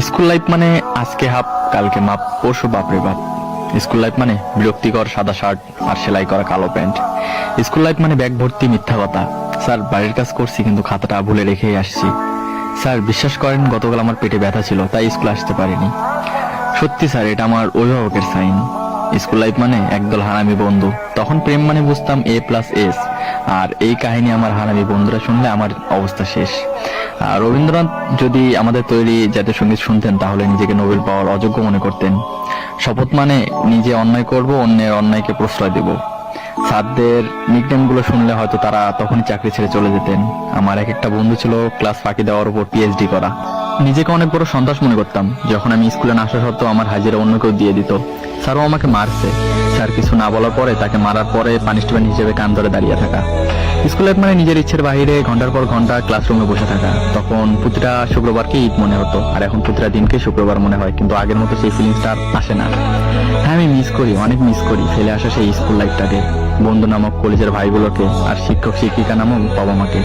School life মানে আজকে half কালকে মাপ পরশু বাপরে বাপ। স্কুল লাইফ মানে বিরক্তিকর সাদা শার্ট আর সেলাই করা কালো প্যান্ট। স্কুল লাইফ মানে ব্যাগ ভর্তি মিথ্যা কথা। স্যার বাড়ির কাজ করছি কিন্তু খাতাটা ভুলে রেখেই আসছি। স্যার বিশ্বাস করেন গতকাল আমার পেটে ব্যথা ছিল তাই স্কুল আসতে পারিনি। সত্যি স্যার এটা আমার অভিভাবকের সাইন। স্কুল লাইফ মানে একদল হারামি বন্ধু, তখন প্রেম মানে বুঝতাম A+S। আর এই কাহিনী আমার হারামি বন্ধুরা শুনলে আমার অবস্থা শেষ। আর রবীন্দ্রনাথ যদি আমাদের তৈরি জাতীয় সঙ্গীত শুনতেন তাহলে নিজেকে নোবেল পাওয়ার অযোগ্য মনে করতেন। শপথ মানে নিজে অন্যায় করব, অন্যের অন্যায়কে প্রশ্রয় দেব। স্যারদের নিকনেম গুলো শুনলে হয়তো তারা তখনই চাকরি ছেড়ে চলে যেতেন। আমার এক একটা বন্ধু ছিল ক্লাস ফাঁকি দেওয়ার উপর PhD করা। নিজেকে অনেক বড় সন্ত্রাস মনে করতাম যখন আমি স্কুলে না আসা সত্ত্বেও আমার হাজিরা অন্য কেউ দিয়ে দিত। স্যারও আমাকে মারছে। স্যার কিছু না বলার পরে তাকে মারার পরে পানিশমেন্ট হিসেবে কান ধরে দাঁড়িয়ে থাকা। স্কুল লাইফ মানে নিজের ইচ্ছের বাইরে ঘন্টার পর ঘন্টা ক্লাসরুমে বসে থাকা। তখন প্রতিটা শুক্রবারকে ঈদ মনে হতো, আর এখন প্রতিটা দিনকে শুক্রবার মনে হয়, কিন্তু আগের মতো সেই ফিলিংসটা আর আসে না। হ্যাঁ আমি মিস করি, অনেক মিস করি ফেলে আসা সেই স্কুল লাইফটাকে, বন্ধু নামক কলেজের ভাইগুলোকে, আর শিক্ষক শিক্ষিকা নামক বাবা মাকে।